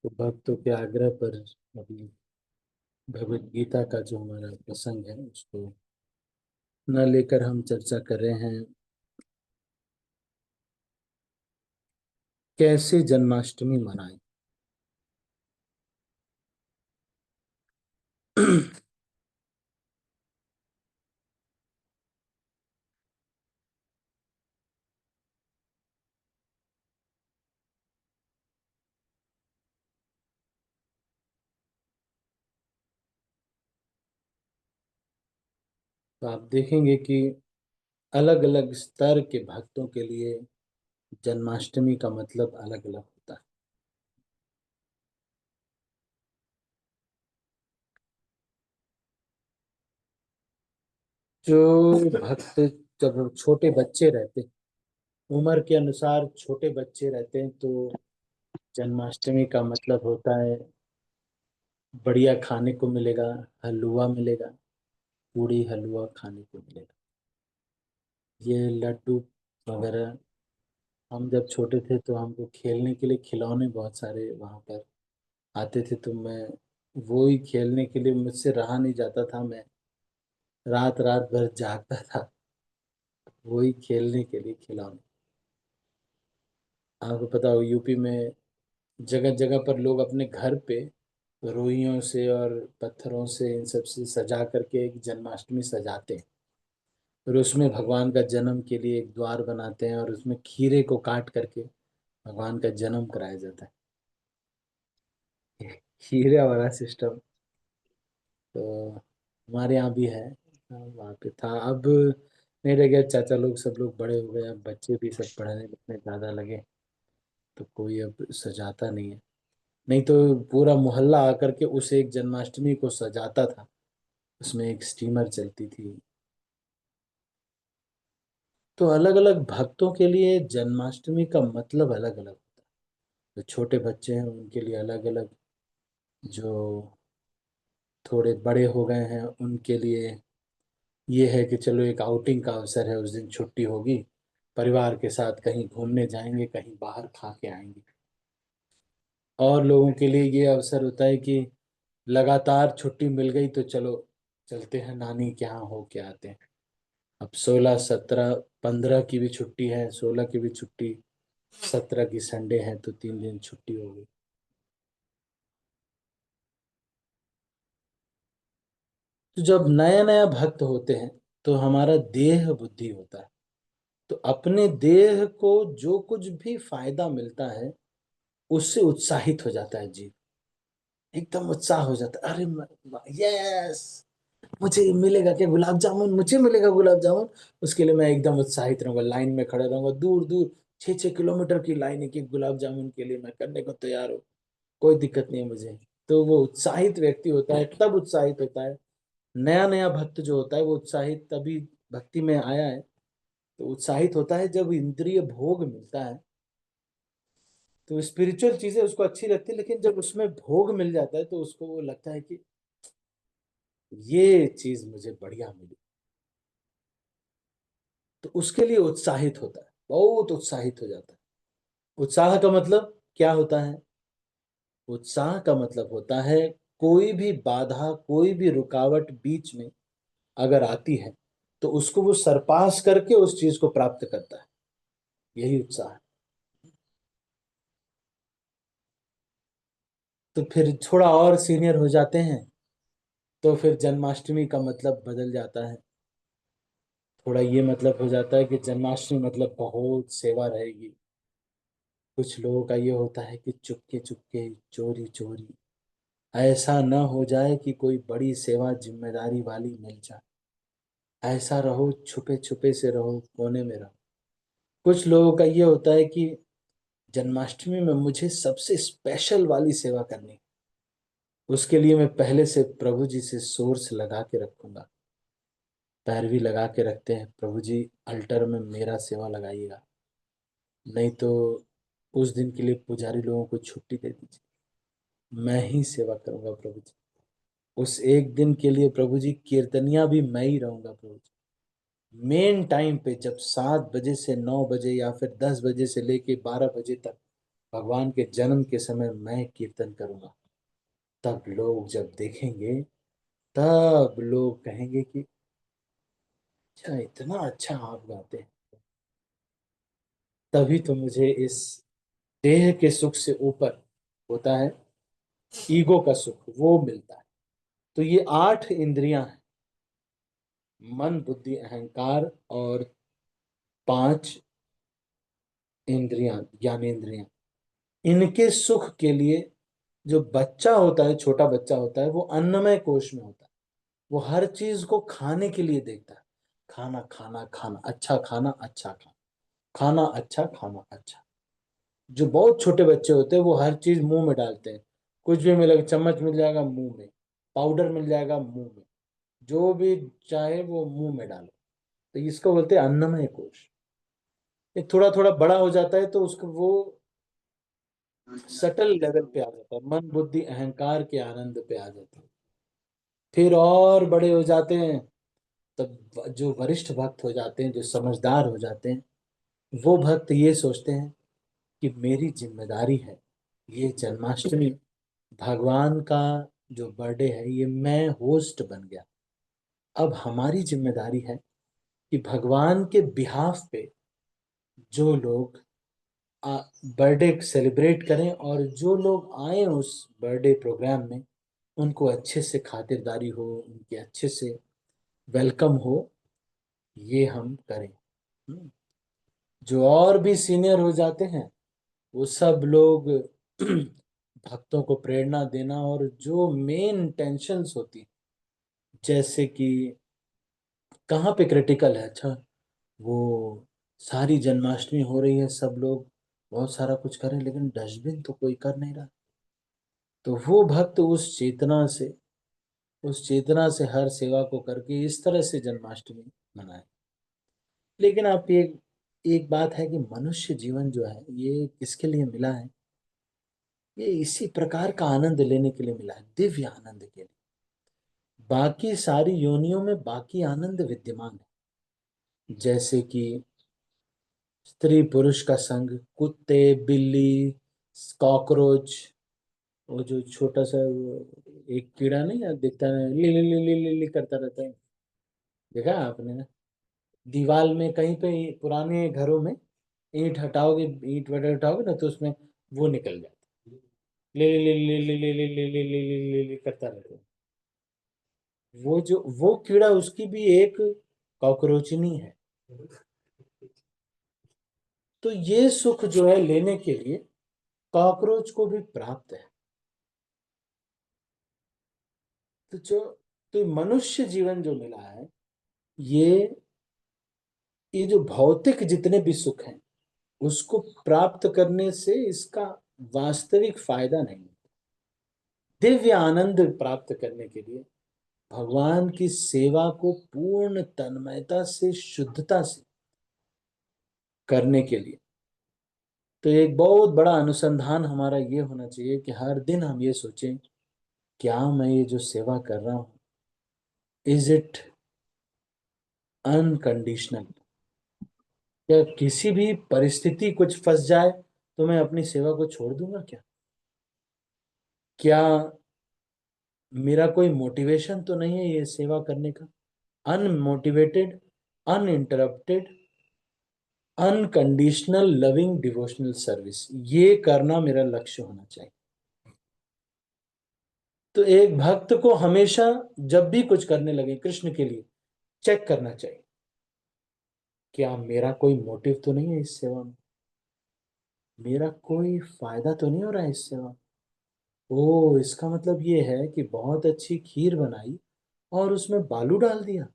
तो भक्तों के आग्रह पर अभी भगवत गीता का जो हमारा प्रसंग है उसको न लेकर हम चर्चा कर रहे हैं। कैसे जन्माष्टमी मनाएं। तो आप देखेंगे कि अलग अलग स्तर के भक्तों के लिए जन्माष्टमी का मतलब अलग अलग होता है। जो भक्त जब छोटे बच्चे रहते हैं, उम्र के अनुसार छोटे बच्चे रहते हैं, तो जन्माष्टमी का मतलब होता है बढ़िया खाने को मिलेगा, हलवा मिलेगा, पूड़ी हलवा खाने को मिलेगा। ये लड्डू वगैरह, हम जब छोटे थे तो हमको खेलने के लिए खिलौने बहुत सारे वहाँ पर आते थे, तो मैं वो ही खेलने के लिए मुझसे रहा नहीं जाता था। मैं रात रात भर जागता था वही खेलने के लिए खिलौने। आपको पता हो यूपी में जगह जगह पर लोग अपने घर पे रुइयों से और पत्थरों से इन सब से सजा करके एक जन्माष्टमी सजाते हैं। फिर उसमें भगवान का जन्म के लिए एक द्वार बनाते हैं और उसमें खीरे को काट करके भगवान का जन्म कराया जाता है। खीरे वाला सिस्टम तो हमारे यहाँ भी है। वहाँ पे था, अब नहीं रह गया। चाचा लोग सब लोग बड़े हो गए, अब बच्चे भी सब पढ़ने लिखने ज़्यादा लगे, तो कोई अब सजाता नहीं है। नहीं तो पूरा मोहल्ला आकर के उस एक जन्माष्टमी को सजाता था। उसमें एक स्टीमर चलती थी। तो अलग अलग भक्तों के लिए जन्माष्टमी का मतलब अलग अलग होता है। जो छोटे बच्चे हैं उनके लिए अलग अलग, जो थोड़े बड़े हो गए हैं उनके लिए ये है कि चलो एक आउटिंग का अवसर है, उस दिन छुट्टी होगी, परिवार के साथ कहीं घूमने जाएंगे, कहीं बाहर खा के आएंगे। और लोगों के लिए ये अवसर होता है कि लगातार छुट्टी मिल गई तो चलो चलते हैं नानी के यहाँ हो के आते हैं। अब 16, 17, 15 की भी छुट्टी है, 16 की भी छुट्टी, 17 की संडे है, तो 3 दिन छुट्टी हो गई। तो जब नया नया भक्त होते हैं तो हमारा देह बुद्धि होता है, तो अपने देह को जो कुछ भी फायदा मिलता है उससे उत्साहित हो जाता है जी। एकदम उत्साह हो जाता है, अरे यस, मुझे मिलेगा क्या गुलाब जामुन, मुझे मिलेगा गुलाब जामुन। उसके लिए मैं एकदम उत्साहित रहूंगा, लाइन में खड़ा रहूंगा, दूर दूर 6-6 किलोमीटर की लाइन है कि गुलाब जामुन के लिए मैं करने को तैयार हूँ। कोई दिक्कत नहीं है मुझे। तो वो उत्साहित व्यक्ति होता है, तब उत्साहित होता है। नया नया भक्त जो होता है वो उत्साहित तभी भक्ति में आया है, तो उत्साहित होता है जब इंद्रिय भोग मिलता है। तो स्पिरिचुअल चीजें उसको अच्छी लगती है, लेकिन जब उसमें भोग मिल जाता है तो उसको वो लगता है कि ये चीज मुझे बढ़िया मिली, तो उसके लिए उत्साहित होता है, बहुत उत्साहित हो जाता है। उत्साह का मतलब क्या होता है? उत्साह का मतलब होता है कोई भी बाधा, कोई भी रुकावट बीच में अगर आती है तो उसको वो सरपास करके उस चीज को प्राप्त करता है। यही उत्साह है। तो फिर थोड़ा और सीनियर हो जाते हैं तो फिर जन्माष्टमी का मतलब बदल जाता है। थोड़ा ये मतलब हो जाता है कि जन्माष्टमी मतलब बहुत सेवा रहेगी। कुछ लोगों का ये होता है कि चुपके चुपके, चोरी चोरी, ऐसा न हो जाए कि कोई बड़ी सेवा जिम्मेदारी वाली मिल जाए। ऐसा रहो, छुपे छुपे से रहो, कोने में रहो। कुछ लोगों का ये होता है कि जन्माष्टमी में मुझे सबसे स्पेशल वाली सेवा करनी, उसके लिए मैं पहले से प्रभु जी से सोर्स लगा के रखूंगा। पैरवी लगा के रखते हैं, प्रभु जी अल्टर में मेरा सेवा लगाइएगा, नहीं तो उस दिन के लिए पुजारी लोगों को छुट्टी दे दीजिए, मैं ही सेवा करूंगा प्रभु जी। उस एक दिन के लिए प्रभु जी कीर्तनिया भी मैं ही रहूंगा प्रभु जी। मेन टाइम पे जब 7 बजे से 9 बजे या फिर 10 बजे से लेके 12 बजे तक भगवान के जन्म के समय मैं कीर्तन करूंगा, तब लोग जब देखेंगे, तब लोग कहेंगे कि अच्छा, इतना अच्छा आप गाते हैं। तभी तो मुझे इस देह के सुख से ऊपर होता है ईगो का सुख, वो मिलता है। तो ये 8 इंद्रियां हैं, मन बुद्धि अहंकार, और 5 इंद्रियां ज्ञानेंद्रियां। इनके सुख के लिए जो बच्चा होता है, छोटा बच्चा होता है, वो अन्नमय कोश में होता है। वो हर चीज को खाने के लिए देखता है। खाना खाना खाना, अच्छा खाना, अच्छा खाना, खाना अच्छा, खाना अच्छा। जो बहुत छोटे बच्चे होते हैं वो हर चीज मुंह में डालते हैं। कुछ भी मिलेगा, चम्मच मिल जाएगा मुंह में, पाउडर मिल जाएगा मुंह में, जो भी चाहे वो मुंह में डालो। तो इसको बोलते हैं अन्नमय कोश। ये थोड़ा थोड़ा बड़ा हो जाता है तो उसको वो सटल लेवल पे आ जाता है, मन बुद्धि अहंकार के आनंद पे आ जाता है। फिर और बड़े हो जाते हैं, तब जो वरिष्ठ भक्त हो जाते हैं, जो समझदार हो जाते हैं, वो भक्त ये सोचते हैं कि मेरी जिम्मेदारी है ये जन्माष्टमी, भगवान का जो बर्थडे है, ये मैं होस्ट बन गया। अब हमारी जिम्मेदारी है कि भगवान के बिहाफ पे जो लोग बर्थडे सेलिब्रेट करें, और जो लोग आए उस बर्थडे प्रोग्राम में, उनको अच्छे से खातिरदारी हो, उनके अच्छे से वेलकम हो, ये हम करें। हम्म। जो और भी सीनियर हो जाते हैं, वो सब लोग भक्तों को प्रेरणा देना, और जो मेन टेंशन्स होती हैं, जैसे कि कहाँ पे क्रिटिकल है, अच्छा वो सारी जन्माष्टमी हो रही है, सब लोग बहुत सारा कुछ करें, लेकिन डस्टबिन तो कोई कर नहीं रहा। तो वो भक्त उस चेतना से हर सेवा को करके इस तरह से जन्माष्टमी मनाए। लेकिन आप एक बात है कि मनुष्य जीवन जो है ये किसके लिए मिला है? ये इसी प्रकार का आनंद लेने के लिए मिला है, दिव्य आनंद के लिए। बाकी सारी योनियों में बाकी आनंद विद्यमान है, जैसे कि स्त्री पुरुष का संग, कुत्ते बिल्ली, कॉकरोच, वो जो छोटा सा एक कीड़ा नहीं है, दिखता है, ली ली ली ली ली ली करता रहता है, देखा है आपने ना? दीवार में कहीं पे पुराने घरों में ईंट हटाओगे, ईंट वगैरह हटाओगे ना, तो उसमें वो निकल जाता है, ले ले ले ले ले ले ले ले ले ले ले ले करता रहता है। वो कीड़ा उसकी भी एक कॉकरोचनी है। तो ये सुख जो है लेने के लिए कॉकरोच को भी प्राप्त है। तो मनुष्य जीवन जो मिला है, ये ये जो भौतिक जितने भी सुख हैं, उसको प्राप्त करने से इसका वास्तविक फायदा नहीं। दिव्य आनंद प्राप्त करने के लिए, भगवान की सेवा को पूर्ण तन्मयता से, शुद्धता से करने के लिए, तो एक बहुत बड़ा अनुसंधान हमारा ये होना चाहिए कि हर दिन हम ये सोचें, क्या मैं ये जो सेवा कर रहा हूँ, इज इट अनकंडीशनल? या किसी भी परिस्थिति कुछ फंस जाए तो मैं अपनी सेवा को छोड़ दूंगा क्या? क्या मेरा कोई मोटिवेशन तो नहीं है ये सेवा करने का? Unmotivated, uninterrupted, unconditional loving devotional service, ये करना मेरा लक्ष्य होना चाहिए। तो एक भक्त को हमेशा जब भी कुछ करने लगे कृष्ण के लिए, चेक करना चाहिए, क्या मेरा कोई मोटिव तो नहीं है इस सेवा में, मेरा कोई फायदा तो नहीं हो रहा है इस सेवा में। ओ, इसका मतलब ये है कि बहुत अच्छी खीर बनाई और उसमें बालू डाल दिया।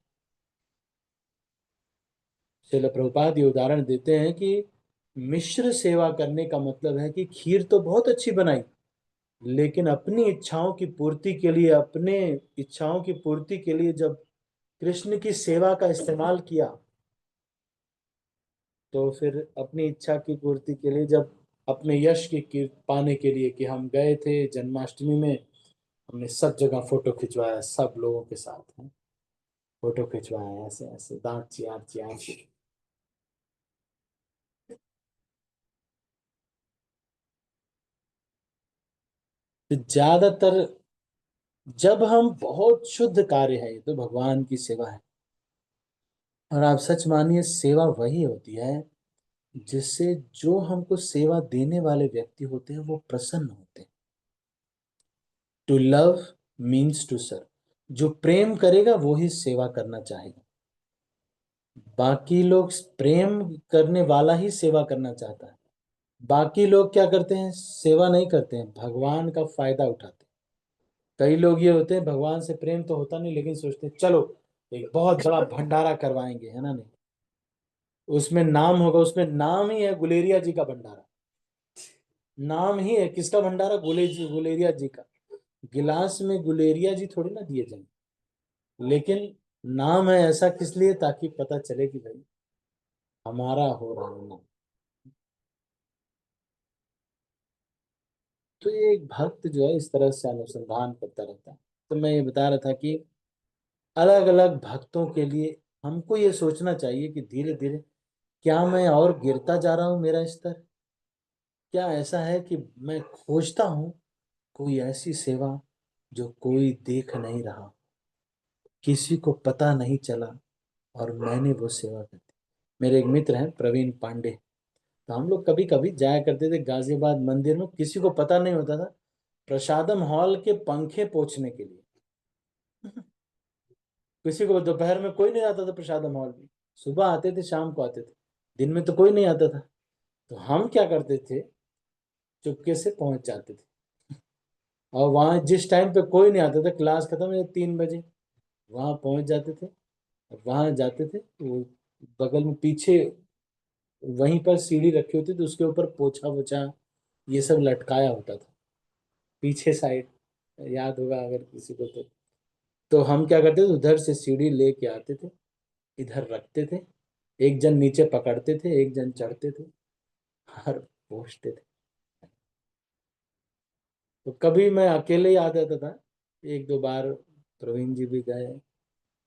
श्रील प्रभुपाद ये उदाहरण देते हैं कि मिश्र सेवा करने का मतलब है कि खीर तो बहुत अच्छी बनाई, लेकिन अपनी इच्छाओं की पूर्ति के लिए, अपने इच्छाओं की पूर्ति के लिए जब कृष्ण की सेवा का इस्तेमाल किया, तो फिर अपनी इच्छा की पूर्ति के लिए, जब अपने यश की पाने के लिए, कि हम गए थे जन्माष्टमी में, हमने सब जगह फोटो खिंचवाया सब लोगों के साथ हैं, फोटो खिंचवाया ऐसे ऐसे दांत चियार चियार। तो ज्यादातर जब हम बहुत शुद्ध कार्य है, ये तो भगवान की सेवा है। और आप सच मानिए, सेवा वही होती है जिससे जो हमको सेवा देने वाले व्यक्ति होते हैं वो प्रसन्न होते हैं। To love means to serve. जो प्रेम करेगा वो ही सेवा करना चाहेगा। बाकी लोग, प्रेम करने वाला ही सेवा करना चाहता है। बाकी लोग क्या करते हैं? सेवा नहीं करते हैं, भगवान का फायदा उठाते हैं। कई लोग ये होते हैं, भगवान से प्रेम तो होता नहीं, लेकिन सोचते हैं चलो एक बहुत बड़ा भंडारा करवाएंगे, है ना? नहीं, उसमें नाम होगा, उसमें नाम ही है गुलेरिया जी का भंडारा। नाम ही है किसका भंडारा? गुलेरिया जी का। गिलास में गुलेरिया जी थोड़ी ना दिए जाएंगे, लेकिन नाम है ऐसा किस लिए? ताकि पता चले कि भाई हमारा हो रहा है नाम। तो ये एक भक्त जो है इस तरह से अनुसंधान करता रहता है। तो मैं ये बता रहा था कि अलग अलग भक्तों के लिए हमको ये सोचना चाहिए कि धीरे धीरे क्या मैं और गिरता जा रहा हूं? मेरा स्तर क्या ऐसा है कि मैं खोजता हूं कोई ऐसी सेवा जो कोई देख नहीं रहा, किसी को पता नहीं चला, और मैंने वो सेवा कर दी। मेरे एक मित्र हैं प्रवीण पांडे, तो हम लोग कभी कभी जाया करते थे गाजियाबाद मंदिर में, किसी को पता नहीं होता था, प्रसादम हॉल के पंखे पोंछने के लिए। किसी को दोपहर में कोई नहीं आता था प्रसादम हॉल में। सुबह आते थे, शाम को आते थे, दिन में तो कोई नहीं आता था। तो हम क्या करते थे, चुपके से पहुंच जाते थे, और वहां जिस टाइम पे कोई नहीं आता था, क्लास खत्म है 3 बजे, वहां पहुंच जाते थे। वहां जाते थे वो बगल में पीछे वहीं पर सीढ़ी रखी होती थी, उसके ऊपर पोछा वोछा ये सब लटकाया होता था पीछे साइड, याद होगा अगर किसी को तो हम क्या करते थे, उधर से सीढ़ी लेके आते थे, इधर रखते थे, एक जन नीचे पकड़ते थे, एक जन चढ़ते थे और पहुंचते थे। तो कभी मैं अकेले ही आ जाता था, एक दो बार प्रवीण जी भी गए,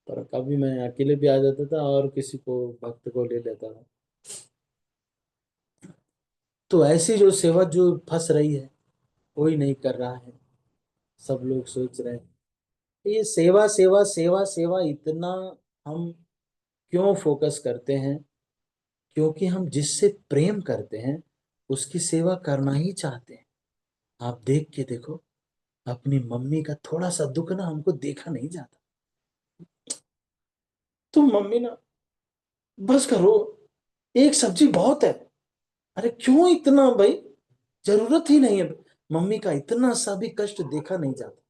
पर कभी मैं अकेले भी आ जाता था और किसी को भक्त को ले लेता था। तो ऐसी जो सेवा जो फंस रही है, कोई नहीं कर रहा है, सब लोग सोच रहे हैं ये सेवा सेवा सेवा सेवा इतना हम क्यों फोकस करते हैं? क्योंकि हम जिससे प्रेम करते हैं उसकी सेवा करना ही चाहते हैं। आप देख के देखो, अपनी मम्मी का थोड़ा सा दुख ना हमको देखा नहीं जाता। तुम मम्मी ना, बस करो, एक सब्जी बहुत है। अरे क्यों इतना भाई, जरूरत ही नहीं है। मम्मी का इतना सा भी कष्ट देखा नहीं जाता।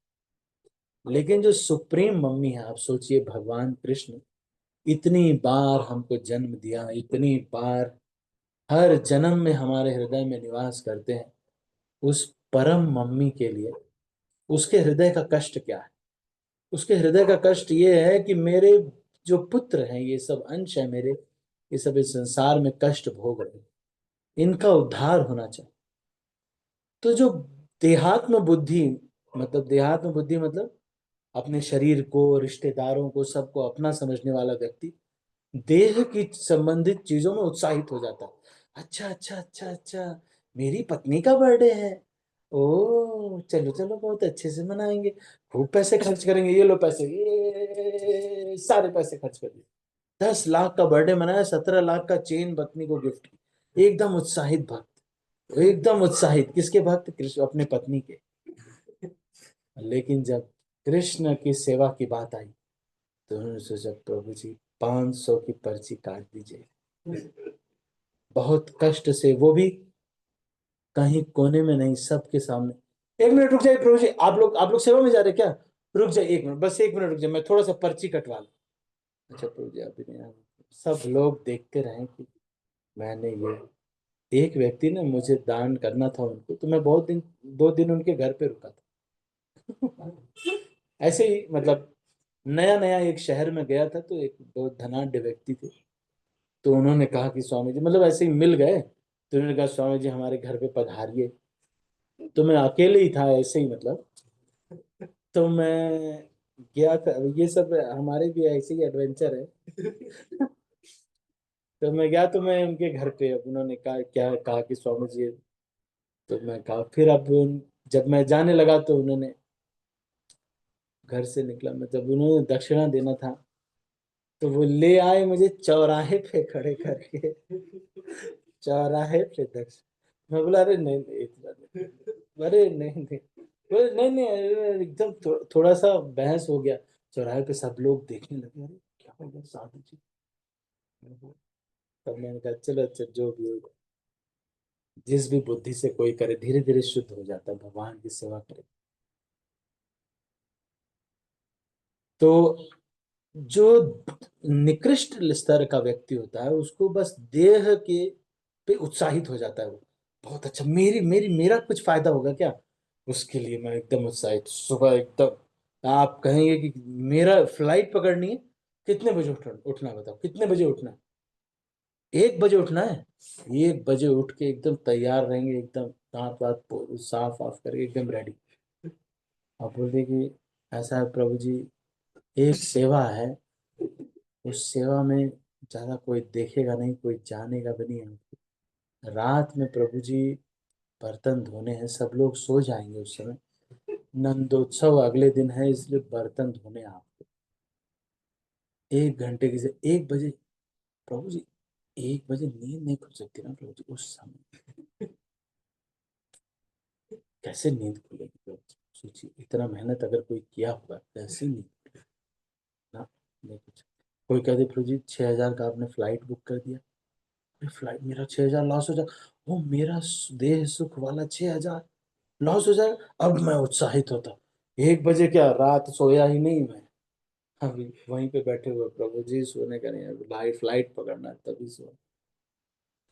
लेकिन जो सुप्रीम मम्मी है, आप सोचिए, भगवान कृष्ण इतनी बार हमको जन्म दिया, इतनी बार हर जन्म में हमारे हृदय में निवास करते हैं। उस परम मम्मी के लिए उसके हृदय का कष्ट क्या है? उसके हृदय का कष्ट ये है कि मेरे जो पुत्र हैं, ये सब अंश है मेरे, ये सब इस संसार में कष्ट भोग रहे हैं, इनका उद्धार होना चाहिए। तो जो देहात्म बुद्धि, मतलब देहात्म बुद्धि मतलब अपने शरीर को, रिश्तेदारों को, सबको अपना समझने वाला व्यक्ति देह की संबंधित चीजों में उत्साहित हो जाता है। अच्छा अच्छा अच्छा अच्छा, मेरी पत्नी का बर्थडे है, ओ चलो चलो बहुत अच्छे से मनाएंगे, खूब पैसे खर्च करेंगे, ये लो पैसे, ये सारे पैसे खर्च कर दिए। 10 लाख का बर्थडे मनाया, 17 लाख का चेन पत्नी को गिफ्ट किया। एकदम उत्साहित भक्त, एकदम उत्साहित, किसके भक्त? कृष्ण, अपने पत्नी के। लेकिन जब कृष्ण की सेवा की बात आई तो उन्होंने सोचा, प्रभु जी 500 की पर्ची काट दीजिए। बहुत कष्ट से, वो भी कहीं कोने में नहीं, सबके सामने। 1 मिनट रुक जाइए प्रभु जी, आप लोग सेवा में जा रहे हैं क्या? रुक जाइए 1 मिनट, बस 1 मिनट रुक जाइए, मैं थोड़ा सा पर्ची कटवा लूं। अच्छा प्रभु जी, अभी नहीं आ रहे। सब लोग देखते रहे कि मैंने ये, एक व्यक्ति ने मुझे दान करना था उनको, तो मैं बहुत दिन, 2 दिन उनके घर पे रुका था। ऐसे ही मतलब नया नया एक शहर में गया था, तो एक दो धनाढ्य व्यक्ति थे, तो उन्होंने कहा कि स्वामी जी, मतलब ऐसे ही मिल गए, तो उन्होंने कहा स्वामी जी हमारे घर पे पधारिए। तो मैं अकेले ही था ऐसे ही, मतलब तो मैं गया था। ये सब हमारे भी ऐसे ही एडवेंचर है। तो मैं गया, तो मैं उनके घर पे, अब उन्होंने कहा, क्या कहा कि स्वामी जी, तो मैं कहा फिर अब जब मैं जाने लगा तो उन्होंने, घर से निकला मैं, जब उन्होंने दक्षिणा देना था तो वो ले आए मुझे चौराहे पे खड़े करके, चौराहे पे दक्षिण। मैं बोला अरे नहीं नहीं इतना नहीं, अरे नहीं नहीं, बोले नहीं नहीं, अरे एकदम थोड़ा सा बहस हो गया। चौराहे पे सब लोग देखने लगे, अरे क्या हो गया साधु जी। तब मैंने कहा चलो अच्छा जो भी होगा, जिस भी बुद्धि से कोई करे धीरे धीरे शुद्ध हो जाता है, भगवान की सेवा करे। तो जो निकृष्ट स्तर का व्यक्ति होता है उसको बस देह के पे उत्साहित हो जाता है वो, बहुत अच्छा, मेरी मेरी मेरा कुछ फायदा होगा क्या, उसके लिए मैं एकदम उत्साहित, सुबह एकदम आप कहेंगे कि मेरा फ्लाइट पकड़नी है, कितने बजे उठना बताओ, कितने बजे उठना है, 1 बजे उठना है, 1 बजे उठ के एकदम तैयार रहेंगे, एकदम दांत वात साफ वाफ करके एकदम रेडी। आप बोलते कि ऐसा है प्रभु जी, एक सेवा है, उस सेवा में ज्यादा कोई देखेगा नहीं, कोई जानेगा भी नहीं हमको। रात में प्रभु जी बर्तन धोने हैं, सब लोग सो जाएंगे उस समय, नंदोत्सव अगले दिन है, इसलिए बर्तन धोने हैं आपको। 1 घंटे की से 1 बजे, प्रभु जी 1 बजे नींद नहीं खुल सकती ना प्रभु जी उस समय, कैसे नींद खुलेगी प्रभु जी, सोचिए इतना मेहनत अगर कोई किया होगा कैसे नींद ना, नहीं कुछ। कोई कहते प्रभु जी 6,000 का आपने फ्लाइट बुक कर दिया, फ्लाइट मेरा 6,000 लॉस हो जाए, वो मेरा देह सुख वाला 6,000 लॉस हो जाए, अब मैं उत्साहित होता। 1 बजे क्या, रात सोया ही नहीं मैं, अभी वहीं पे बैठे हुए प्रभु जी, सोने का नहीं, अभी लाइट फ्लाइट पकड़ना है तभी सो।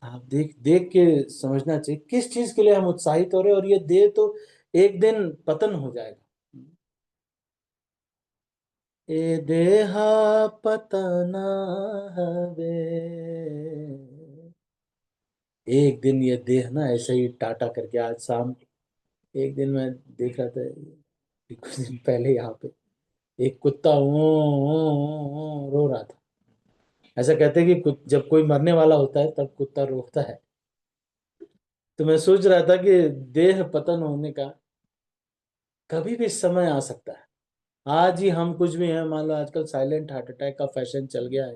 आप देख देख के समझना चाहिए किस चीज के लिए हम उत्साहित हो रहे हैं, और ये देह तो एक दिन पतन हो जाएगा। ए देहा पतना हवे, एक दिन ये देह ना ऐसे ही टाटा करके, आज शाम एक दिन मैं देख रहा था, कुछ दिन पहले यहाँ पे एक कुत्ता रो रहा था। ऐसा कहते हैं कि जब कोई मरने वाला होता है तब कुत्ता रोता है। तो मैं सोच रहा था कि देह पतन होने का कभी भी समय आ सकता है। आज ही हम कुछ भी हैं, मान लो आजकल साइलेंट हार्ट अटैक का फैशन चल गया है,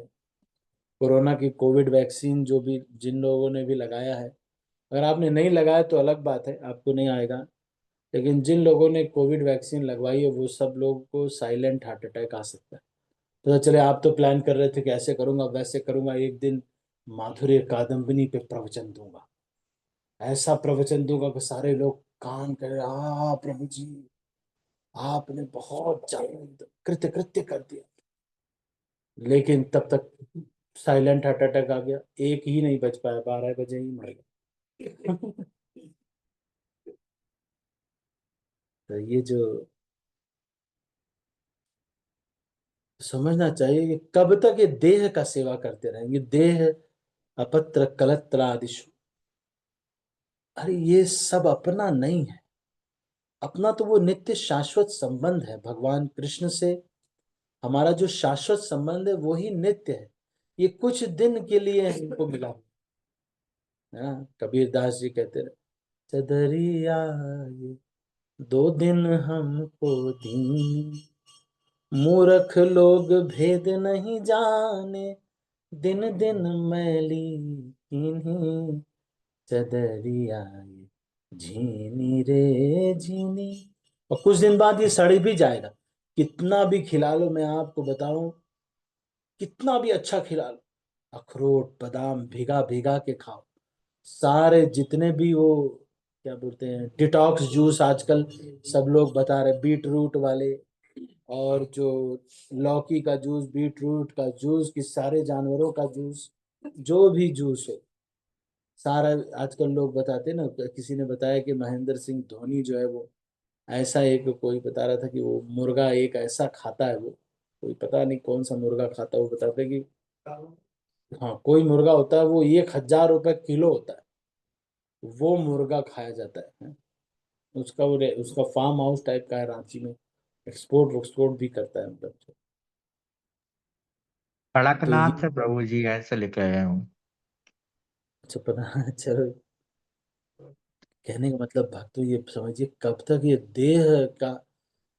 कोरोना की कोविड वैक्सीन जो भी जिन लोगों ने भी लगाया है, अगर आपने नहीं लगाया तो अलग बात है, आपको नहीं आएगा, लेकिन जिन लोगों ने कोविड वैक्सीन लगवाई है वो सब लोगों को साइलेंट हार्ट अटैक आ सकता है। तो चले आप तो प्लान कर रहे थे कि ऐसे करूंगा वैसे करूंगा, एक दिन माधुर्य कादम्बिनी पे प्रवचन दूंगा, ऐसा प्रवचन दूंगा कि सारे लोग कान कर, आ प्रभु जी आपने बहुत ज्यादा कृत्य कृत्य कर दिया, लेकिन तब तक साइलेंट हार्ट अटैक आ गया, एक ही नहीं बच पाया, 12 बजे ही मर गया। तो ये जो समझना चाहिए कि कब तक ये देह का सेवा करते रहेंगे, देह अपत्र कलत्र आदिशु, अरे ये सब अपना नहीं है, अपना तो वो नित्य शाश्वत संबंध है भगवान कृष्ण से, हमारा जो शाश्वत संबंध है वो ही नित्य है, ये कुछ दिन के लिए हमको मिला। हाँ, कबीर दास जी कहते रहे, चदरिया ये 2 दिन हमको दी, मूर्ख लोग भेद नहीं जाने, दिन दिन मैली इन्हीं चदरिया ये झीनी रे झीनी, और कुछ दिन बाद ये सड़ भी जाएगा, कितना भी खिला लो, मैं आपको बताऊं कितना भी अच्छा खिला लो, अखरोट बादाम भिगा भिगा के खाओ, सारे जितने भी वो क्या बोलते हैं डिटॉक्स जूस आजकल सब लोग बता रहे, बीट रूट वाले, और जो लौकी का जूस, बीट रूट का जूस, कि सारे जानवरों का जूस, जो भी जूस हो सारा, आजकल लोग बताते हैं ना, किसी ने बताया कि महेंद्र सिंह धोनी जो है वो ऐसा, एक कोई बता रहा था कि वो मुर्गा एक ऐसा खाता है वो, कोई पता नहीं कौन सा मुर्गा खाता है, वो बताते हैं कि हाँ कोई मुर्गा होता है वो 1,000 रुपए किलो होता है, वो मुर्गा खाया जाता है। उसका वो उसका फार्म हाउस टाइप का है रांची में, एक्सपोर्ट एक्सपोर्ट भी करता है मतलब। तो ये कड़कनाथ से प्रभु जी ऐसे लेके आए हूँ। अच्छा पता चलो कहने का मतलब भक्तों ये समझिए, कब तक ये देह का,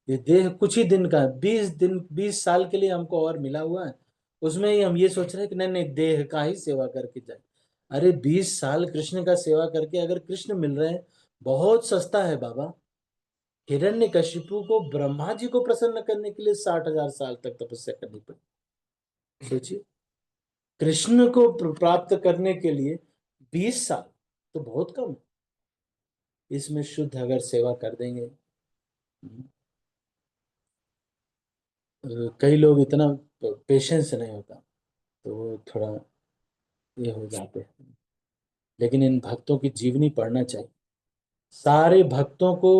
ये देह कुछ ही दिन का, 20 दिन 20 साल के लिए हमको और मिला हुआ है। उसमें ही हम ये सोच रहे हैं कि नहीं नहीं देह का ही सेवा करके जाए। अरे 20 साल कृष्ण का सेवा करके अगर कृष्ण मिल रहे हैं, बहुत सस्ता है बाबा। हिरण्यकशिपु को ब्रह्मा जी को प्रसन्न करने के लिए 60,000 साल तक तपस्या करनी पड़ी। सोचिए, कृष्ण को प्राप्त करने के लिए 20 साल तो बहुत कम है। इसमें शुद्ध अगर सेवा कर देंगे, कई लोग इतना पेशेंस नहीं होता, तो वो थोड़ा ये हो जाते हैं। लेकिन इन भक्तों की जीवनी पढ़ना चाहिए। सारे भक्तों को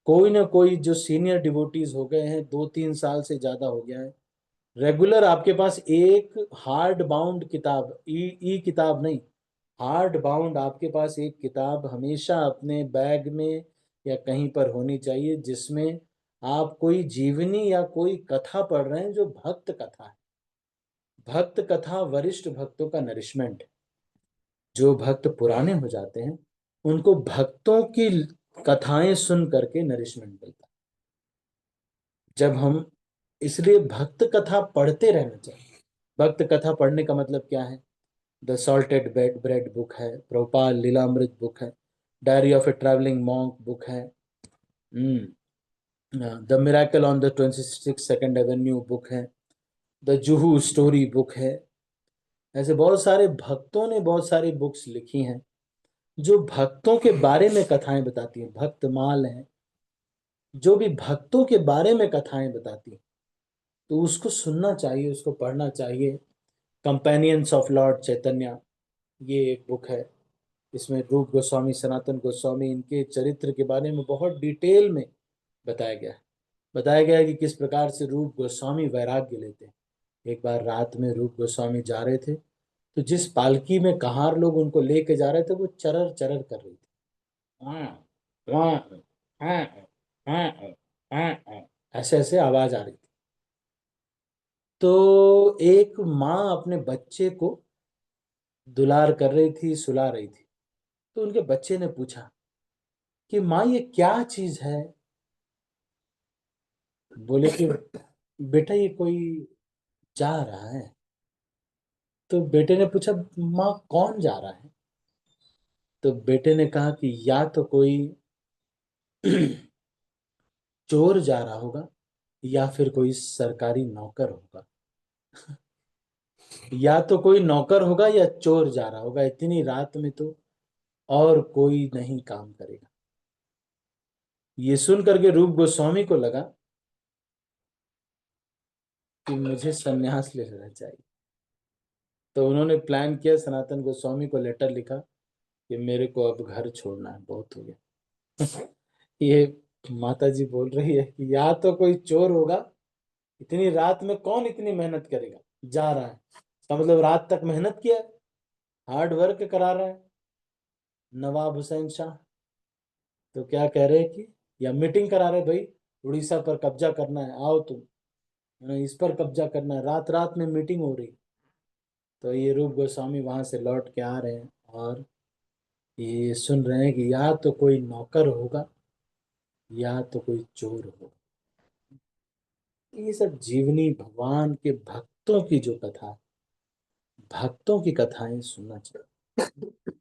कोई ना कोई, जो सीनियर डिवोटीज हो गए हैं, 2-3 साल से ज्यादा हो गया है, रेगुलर आपके पास एक हार्ड बाउंड किताब, ई ई किताब नहीं, हार्ड बाउंड आपके पास एक किताब हमेशा अपने बैग में या कहीं पर होनी चाहिए, जिसमें आप कोई जीवनी या कोई कथा पढ़ रहे हैं जो भक्त कथा है। भक्त कथा वरिष्ठ भक्तों का नरिशमेंट। जो भक्त पुराने हो जाते हैं उनको भक्तों की कथाएं सुन करके नरिशमेंट मिलता है। जब हम, इसलिए भक्त कथा पढ़ते रहना चाहिए। भक्त कथा पढ़ने का मतलब क्या है? The salted bread bread book है, प्रभुपाद लीलामृत बुक है, diary of a travelling monk book है, the miracle on the 26 second avenue book है, द जुहू स्टोरी बुक है। ऐसे बहुत सारे भक्तों ने बहुत सारी बुक्स लिखी हैं जो भक्तों के बारे में कथाएं बताती हैं। भक्तमाल है जो भी भक्तों के बारे में कथाएं बताती हैं, तो उसको सुनना चाहिए, उसको पढ़ना चाहिए। कंपेनियंस ऑफ लॉर्ड चैतन्य, ये एक बुक है। इसमें रूप गोस्वामी, सनातन गोस्वामी, इनके चरित्र के बारे में बहुत डिटेल में बताया गया है। बताया गया है कि किस प्रकार से रूप गोस्वामी वैराग्य लेते हैं। एक बार रात में रूप गोस्वामी जा रहे थे, तो जिस पालकी में कहार लोग उनको लेके जा रहे थे वो चरर चरर कर रही थी। हाँ, हाँ, हाँ, हाँ, हाँ, हाँ, ऐसे ऐसे आवाज आ रही थी। तो एक माँ अपने बच्चे को दुलार कर रही थी, सुला रही थी। तो उनके बच्चे ने पूछा कि माँ ये क्या चीज है? बोले कि बेटा ये कोई जा रहा है। तो बेटे ने पूछा, माँ कौन जा रहा है? तो बेटे ने कहा कि या तो कोई चोर जा रहा होगा या फिर कोई सरकारी नौकर होगा। या तो कोई नौकर होगा या चोर जा रहा होगा, इतनी रात में तो और कोई नहीं काम करेगा। ये सुन करके रूप गोस्वामी को लगा कि मुझे संन्यास ले लेना चाहिए। तो उन्होंने प्लान किया, सनातन गोस्वामी को लेटर लिखा कि मेरे को अब घर छोड़ना है, बहुत हो गया। ये माता जी बोल रही है कि या तो कोई चोर होगा, इतनी रात में कौन इतनी मेहनत करेगा, जा रहा है, इसका मतलब रात तक मेहनत किया है, हार्ड वर्क करा रहा है। नवाब हुसैन शाह तो क्या कह रहे हैं कि, या मीटिंग करा रहे, भाई उड़ीसा पर कब्जा करना है, आओ तुम, इस पर कब्जा करना है, रात रात में मीटिंग हो रही। तो ये रूप गोस्वामी वहां से लौट के आ रहे हैं और ये सुन रहे हैं कि या तो कोई नौकर होगा या तो कोई चोर होगा। ये सब जीवनी भगवान के भक्तों की जो कथा, भक्तों की कथाएं सुनना चाहिए।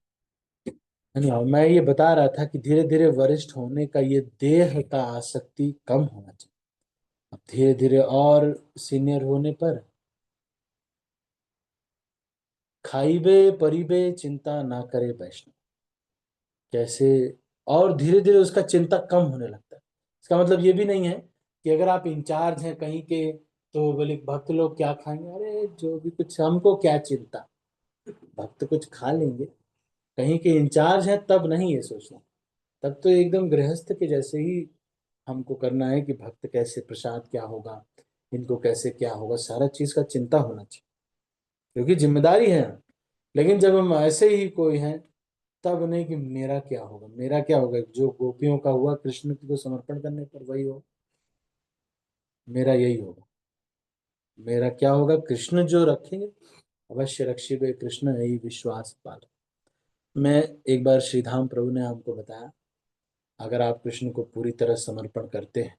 है ना? मैं ये बता रहा था कि धीरे धीरे वरिष्ठ होने का ये देह का आसक्ति कम होना चाहिए। अब धीरे धीरे और सीनियर होने पर खाइबे परिबे चिंता ना करे वैष्णव, कैसे, और धीरे धीरे उसका चिंता कम होने लगता है। इसका मतलब ये भी नहीं है कि अगर आप इंचार्ज हैं कहीं के, तो बोले भक्त लोग क्या खाएंगे, अरे जो भी कुछ, हमको क्या चिंता, भक्त कुछ खा लेंगे। कहीं के इंचार्ज हैं तब नहीं ये सोचना, तब तो एकदम गृहस्थ के जैसे ही हमको करना है कि भक्त कैसे, प्रसाद क्या होगा, इनको कैसे क्या होगा, सारा चीज का चिंता होना चाहिए, क्योंकि जिम्मेदारी है। लेकिन जब हम ऐसे ही कोई हैं, तब नहीं कि मेरा क्या होगा, मेरा क्या होगा, जो गोपियों का हुआ कृष्ण को समर्पण करने पर वही हो, मेरा यही होगा। मेरा क्या होगा, कृष्ण जो रखेंगे, अवश्य रक्षिबे कृष्ण यही विश्वास पाल। मैं एक बार श्रीधाम प्रभु ने हमको बताया, अगर आप कृष्ण को पूरी तरह समर्पण करते हैं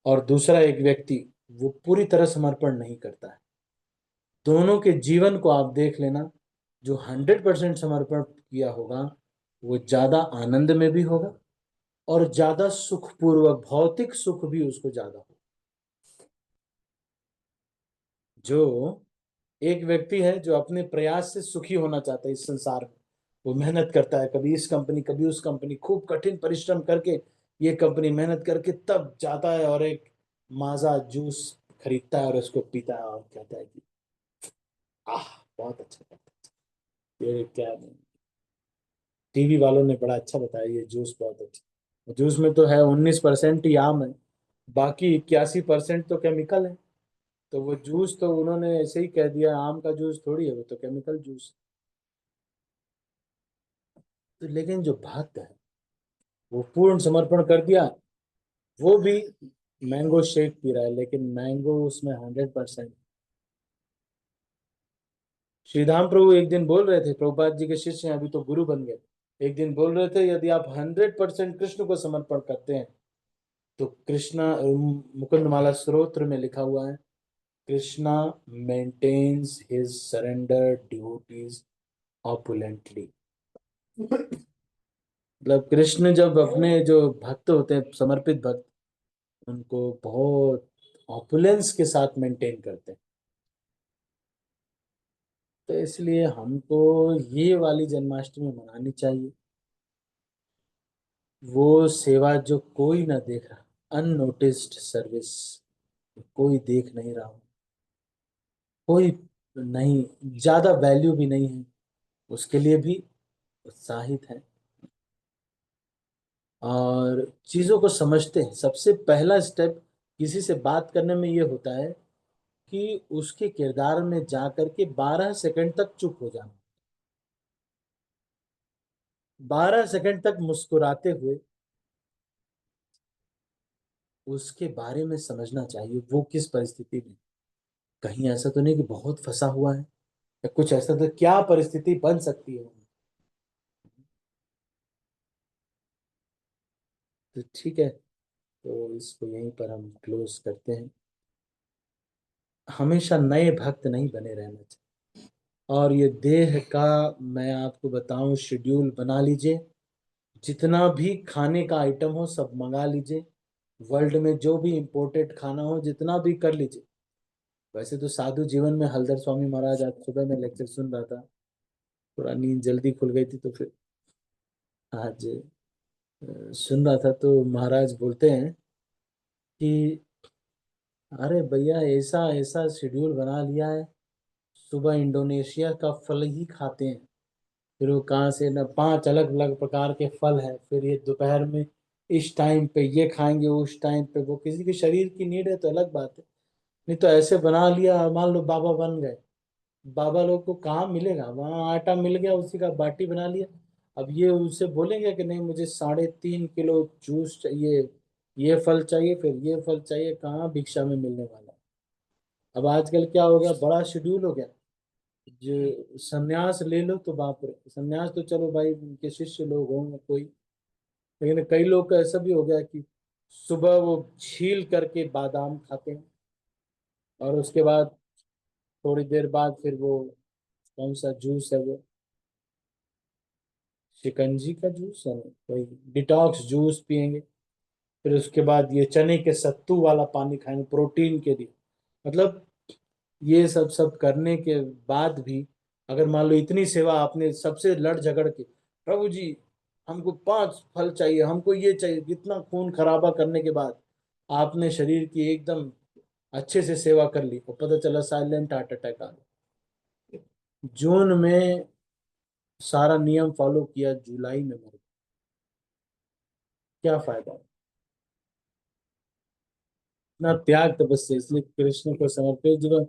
और दूसरा एक व्यक्ति वो पूरी तरह समर्पण नहीं करता है, दोनों के जीवन को आप देख लेना। जो 100% समर्पण किया होगा वो ज्यादा आनंद में भी होगा और ज्यादा सुखपूर्वक, भौतिक सुख भी उसको ज्यादा होगा। जो एक व्यक्ति है जो अपने प्रयास से सुखी होना चाहता है इस संसार में, वो मेहनत करता है, कभी इस कंपनी कभी उस कंपनी, खूब कठिन परिश्रम करके ये कंपनी मेहनत करके तब जाता है और एक माजा जूस खरीदता है और उसको पीता है और कहता है कि आह, बहुत अच्छा लगता है। ये क्या, टीवी वालों ने बड़ा अच्छा बताया, ये जूस बहुत अच्छा। जूस में तो है 19% ही आम है, बाकी 81% तो केमिकल है। तो वो जूस तो उन्होंने ऐसे ही कह दिया, आम का जूस थोड़ी है, वो तो केमिकल जूस। तो लेकिन जो भक्त है वो पूर्ण समर्पण कर दिया, वो भी मैंगो शेक पी रहा है, लेकिन मैंगो उसमें 100%। श्रीधाम प्रभु एक दिन बोल रहे थे, प्रभुपाद जी के शिष्य हैं, अभी तो गुरु बन गए। एक दिन बोल रहे थे, यदि आप 100% कृष्ण को समर्पण करते हैं तो कृष्णा, मुकुंदमाला स्तोत्र में लिखा हुआ है, Krishna maintains his surrender devotees opulently. मतलब कृष्ण जब अपने जो भक्त होते हैं, समर्पित भक्त, उनको बहुत ऑपुलेंस के साथ मेंटेन करते हैं। तो इसलिए हमको ये वाली जन्माष्टमी मनानी चाहिए। वो सेवा जो कोई ना देख रहा, अननोटिस्ड सर्विस, कोई देख नहीं रहा, कोई नहीं, ज्यादा वैल्यू भी नहीं है, उसके लिए भी उत्साहित है और चीजों को समझते हैं। सबसे पहला स्टेप किसी से बात करने में ये होता है कि उसके किरदार में जा करके 12 सेकंड तक चुप हो जाना, 12 सेकंड तक मुस्कुराते हुए उसके बारे में समझना चाहिए, वो किस परिस्थिति में, कहीं ऐसा तो नहीं कि बहुत फंसा हुआ है, या कुछ ऐसा तो क्या परिस्थिति बन सकती है। तो ठीक है, तो इसको यहीं पर हम क्लोज करते हैं। हमेशा नए भक्त नहीं बने रहना चाहिए। और ये देह का, मैं आपको बताऊं, शेड्यूल बना लीजिए, जितना भी खाने का आइटम हो सब मंगा लीजिए, वर्ल्ड में जो भी इम्पोर्टेड खाना हो जितना भी कर लीजिए। वैसे तो साधु जीवन में हलदर स्वामी महाराज, आज सुबह में लेक्चर सुन रहा था, थोड़ा नींद जल्दी खुल गई थी तो फिर आज सुन रहा था, तो महाराज बोलते हैं कि अरे भैया, ऐसा ऐसा शेड्यूल बना लिया है, सुबह इंडोनेशिया का फल ही खाते हैं, फिर वो कहाँ से ना 5 अलग अलग प्रकार के फल हैं, फिर ये दोपहर में इस टाइम पे ये खाएंगे, उस टाइम पे वो, किसी के शरीर की नीड है तो अलग बात है, नहीं तो ऐसे बना लिया, मान लो बाबा बन गए, बाबा लोग को कहाँ मिलेगा, वहाँ आटा मिल गया, उसी का बाटी बना लिया। अब ये उनसे बोलेंगे कि नहीं मुझे 3.5 किलो जूस चाहिए, ये फल चाहिए, फिर ये फल चाहिए, कहाँ भिक्षा में मिलने वाला है। अब आजकल क्या हो गया, बड़ा शेड्यूल हो गया। जो संन्यास ले लो तो बाप रे, संन्यास तो चलो भाई उनके शिष्य लोग होंगे कोई, लेकिन कई लोग का ऐसा भी हो गया कि सुबह वो छील करके बादाम खाते हैं और उसके बाद थोड़ी देर बाद फिर वो कौन सा जूस है वो, शिकंजी का जूस है, कोई डिटॉक्स जूस पियेंगे, फिर उसके बाद ये चने के सत्तू वाला पानी खाएंगे प्रोटीन के लिए। मतलब ये सब सब करने के बाद भी, अगर मान लो इतनी सेवा आपने सबसे लड़ झगड़ के, प्रभु जी हमको 5 फल चाहिए, हमको ये चाहिए, इतना खून खराबा करने के बाद आपने शरीर की एकदम अच्छे से सेवा कर ली और पता चला साइलेंट हार्ट अटैक आ गया। जून में सारा नियम फॉलो किया, जुलाई में मर गया, क्या फायदा। इतना त्याग तपस्या, इसलिए कृष्ण को समर्पित जीवन,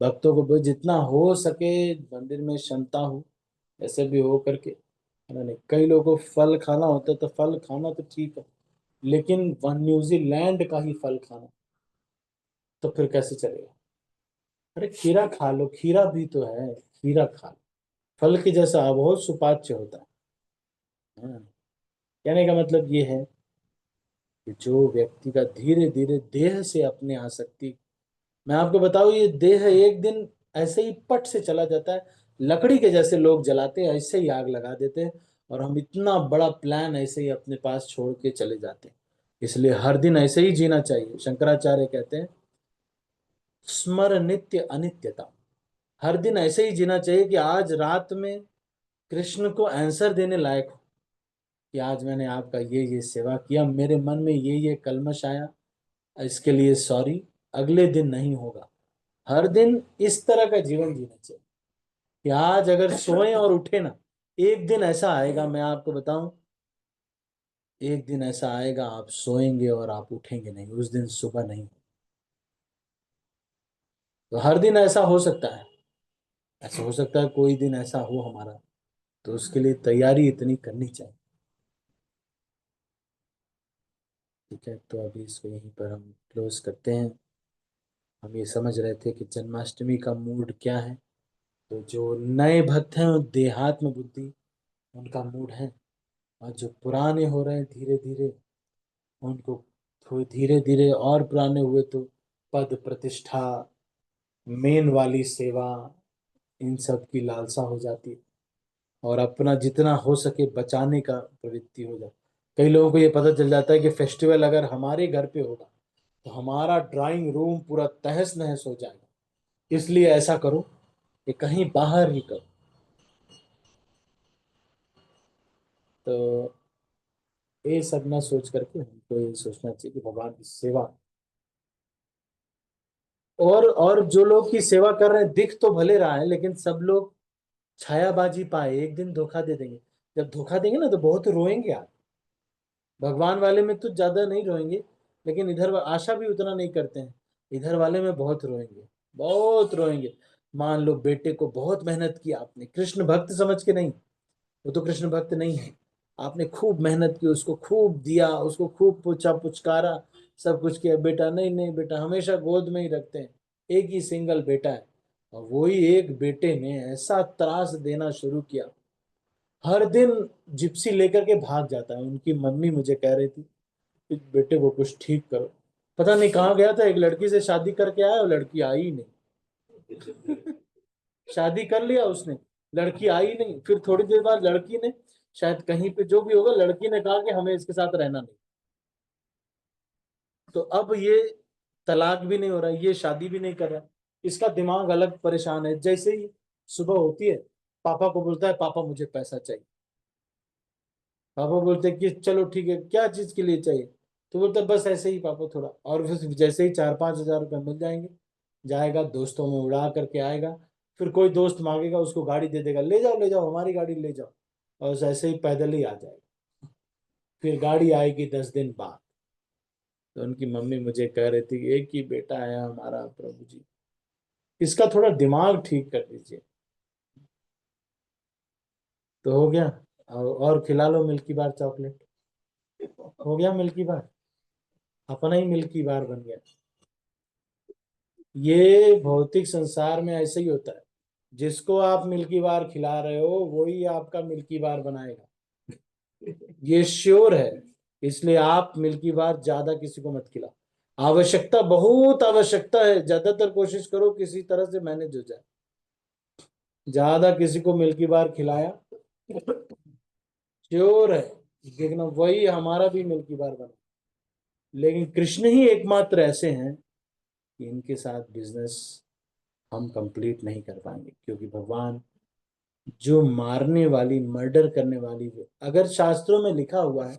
भक्तों को जितना हो सके मंदिर में क्षमता हो ऐसे भी हो करके, है ना। कई लोगों को फल खाना होता है तो फल खाना तो ठीक है, लेकिन वन न्यूजीलैंड का ही फल खाना तो फिर कैसे चलेगा। अरे खीरा खा लो, खीरा भी तो है, खीरा खा लो। फल के जैसा बहुत सुपाच्य होता है। हाँ, कहने का मतलब ये है कि जो व्यक्ति का धीरे धीरे देह से अपने आसक्ति, मैं आपको बताऊं ये देह एक दिन ऐसे ही पट से चला जाता है। लकड़ी के जैसे लोग जलाते हैं, ऐसे ही आग लगा देते हैं, और हम इतना बड़ा प्लान ऐसे ही अपने पास छोड़ के चले जाते हैं। इसलिए हर दिन ऐसे ही जीना चाहिए। शंकराचार्य कहते हैं स्मर नित्य अनित्यता। हर दिन ऐसे ही जीना चाहिए कि आज रात में कृष्ण को आंसर देने लायक हो कि आज मैंने आपका ये सेवा किया, मेरे मन में ये कल्मश आया, इसके लिए सॉरी, अगले दिन नहीं होगा। हर दिन इस तरह का जीवन जीना चाहिए कि आज अगर सोए और उठे ना, एक दिन ऐसा आएगा, मैं आपको बताऊं, एक दिन ऐसा आएगा आप सोएंगे और आप उठेंगे नहीं, उस दिन सुबह नहीं। तो हर दिन ऐसा हो सकता है, ऐसा हो सकता है कोई दिन ऐसा हो हमारा, तो उसके लिए तैयारी इतनी करनी चाहिए। ठीक है, तो अभी इसको यहीं पर हम क्लोज करते हैं। हम ये समझ रहे थे कि जन्माष्टमी का मूड क्या है। तो जो नए भक्त हैं वो देहात्म बुद्धि उनका मूड है, और जो पुराने हो रहे हैं धीरे धीरे उनको, थोड़ी धीरे धीरे और पुराने हुए तो पद प्रतिष्ठा, मेन वाली सेवा, इन सब की लालसा हो जाती है, और अपना जितना हो सके बचाने का प्रवृत्ति हो जाती। कई लोगों को ये पता चल जाता है कि फेस्टिवल अगर हमारे घर पे होगा तो हमारा ड्राइंग रूम पूरा तहस नहस हो जाएगा, इसलिए ऐसा करो कि कहीं बाहर ही करो। तो ये सब ना सोच करके हमको ये सोचना चाहिए कि भगवान की सेवा, और जो लोग की सेवा कर रहे हैं दिख तो भले रहा है, लेकिन सब लोग छायाबाजी पाए, एक दिन धोखा दे देंगे। जब धोखा देंगे ना तो बहुत रोएंगे आप। भगवान वाले में तो ज्यादा नहीं रोएंगे, लेकिन इधर आशा भी उतना नहीं करते हैं, इधर वाले में बहुत रोएंगे, बहुत रोएंगे। मान लो बेटे को बहुत मेहनत की आपने, कृष्ण भक्त समझ के नहीं, वो तो कृष्ण भक्त नहीं है, आपने खूब मेहनत की, उसको खूब दिया, उसको खूब पूछा पुचकारा, सब कुछ किया, बेटा नहीं नहीं बेटा, हमेशा गोद में ही रखते हैं, एक ही सिंगल बेटा है। और वही एक बेटे ने ऐसा त्रास देना शुरू किया, हर दिन जिप्सी लेकर के भाग जाता है। उनकी मम्मी मुझे कह रही थी कि बेटे को कुछ ठीक करो, पता नहीं कहाँ गया था, एक लड़की से शादी करके आया और लड़की आई ही नहीं। शादी कर लिया उसने, लड़की आई नहीं, फिर थोड़ी देर बाद लड़की ने, शायद कहीं पे जो भी होगा, लड़की ने कहा कि हमें इसके साथ रहना नहीं। तो अब ये तलाक भी नहीं हो रहा, ये शादी भी नहीं कर रहा, इसका दिमाग अलग परेशान है। जैसे ही सुबह होती है, पापा को बोलता है पापा मुझे पैसा चाहिए। पापा बोलते हैं कि चलो ठीक है, क्या चीज के लिए चाहिए? तो बोलता है बस ऐसे ही पापा थोड़ा, और फिर जैसे ही 4-5 हज़ार रुपये मिल जाएंगे, जाएगा दोस्तों में उड़ा करके आएगा। फिर कोई दोस्त मांगेगा, उसको गाड़ी दे देगा, ले जाओ हमारी गाड़ी ले जाओ, और ऐसे ही पैदल ही आ जाएगा। फिर गाड़ी आएगी 10 दिन बाद। तो उनकी मम्मी मुझे कह रही थी कि एक ही बेटा है हमारा प्रभु जी, इसका थोड़ा दिमाग ठीक कर दीजिए। तो हो गया, और खिला लो मिल्की बार चॉकलेट, हो गया मिल्की बार, अपना ही मिल्की बार बन गया। ये भौतिक संसार में ऐसे ही होता है, जिसको आप मिल्की बार खिला रहे हो वही आपका मिल्की बार बनाएगा, ये श्योर है। इसलिए आप मिल्की बार ज्यादा किसी को मत खिलाओ, आवश्यकता बहुत आवश्यकता है, ज्यादातर कोशिश करो किसी तरह से मैनेज हो जाए। ज्यादा किसी को मिल्की बार खिलाया, श्योर है देखना वही हमारा भी मिल्की बार बना। लेकिन कृष्ण ही एकमात्र ऐसे हैं कि इनके साथ बिजनेस हम कंप्लीट नहीं कर पाएंगे, क्योंकि भगवान जो मारने वाली, मर्डर करने वाली, अगर शास्त्रों में लिखा हुआ है,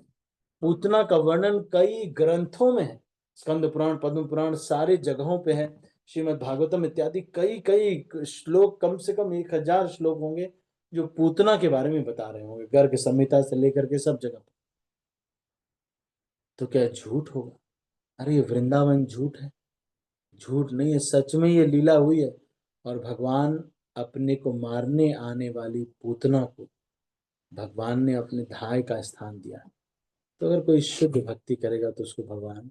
पूतना का वर्णन कई ग्रंथों में है, स्कंद पुराण, पद्म पुराण, सारे जगहों पे है, श्रीमद् भागवतम इत्यादि कई कई श्लोक, कम से कम 1000 श्लोक होंगे जो पूतना के बारे में बता रहे होंगे, गर्ग संहिता से लेकर के सब जगह पे। तो क्या झूठ होगा? अरे ये वृंदावन झूठ है? झूठ नहीं है, सच में ये लीला हुई है। और भगवान अपने को मारने आने वाली पूतना को भगवान ने अपने धाय का स्थान दिया है। तो अगर कोई शुद्ध भक्ति करेगा तो उसको भगवान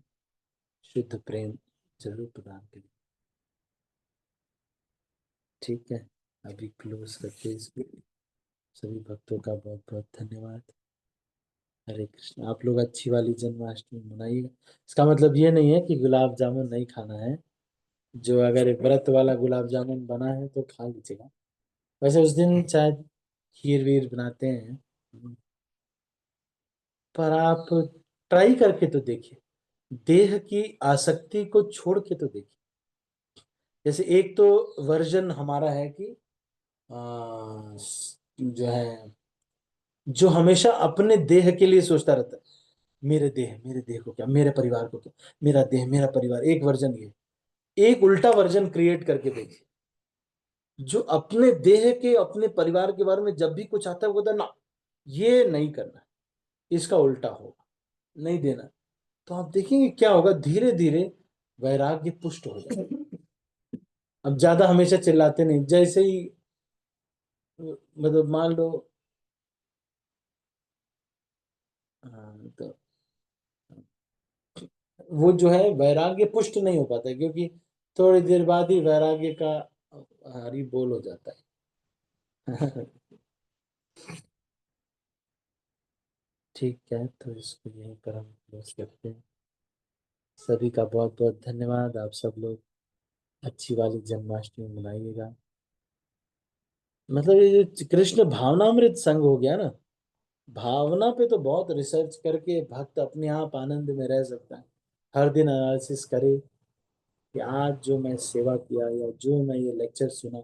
शुद्ध प्रेम जरूर प्रदान करेगा। ठीक है, अभी क्लोज करते हैं इसको। सभी भक्तों का बहुत बहुत धन्यवाद। हरे कृष्ण। आप लोग अच्छी वाली जन्माष्टमी मनाइएगा। इसका मतलब ये नहीं है कि गुलाब जामुन नहीं खाना है। जो अगर व्रत वाला गुलाब जामुन बना है तो खा लीजिएगा। वैसे उस दिन शायद खीर वीर बनाते हैं, पर आप ट्राई करके तो देखिए। देह की आसक्ति को छोड़ के तो देखिए। जैसे एक तो वर्जन हमारा है कि जो है, जो हमेशा अपने देह के लिए सोचता रहता है। मेरे देह को क्या, मेरे परिवार को क्या, मेरा देह मेरा परिवार, एक वर्जन ये। एक उल्टा वर्जन क्रिएट करके देखिए, जो अपने देह के अपने परिवार के बारे में जब भी कुछ आता है वो कहता है, ना ये नहीं करना, इसका उल्टा होगा, नहीं देना। तो आप देखेंगे क्या होगा, धीरे धीरे वैराग्य पुष्ट हो जाएगा। अब ज्यादा हमेशा चिल्लाते नहीं, जैसे ही मतलब मान लो, हाँ, तो वो जो है वैराग्य पुष्ट नहीं हो पाता है, क्योंकि थोड़ी देर बाद ही वैराग्य का हरि बोल हो जाता है। ठीक है, तो इसको यहीं पर हम क्लोज करते हैं। सभी का बहुत बहुत धन्यवाद। आप सब लोग अच्छी वाली जन्माष्टमी मनाइएगा। मतलब ये जो कृष्ण भावनामृत संघ हो गया ना, भावना पे तो बहुत रिसर्च करके भक्त अपने आप आनंद में रह सकता है। हर दिन एनालिसिस करे कि आज जो मैं सेवा किया या जो मैं ये लेक्चर सुना,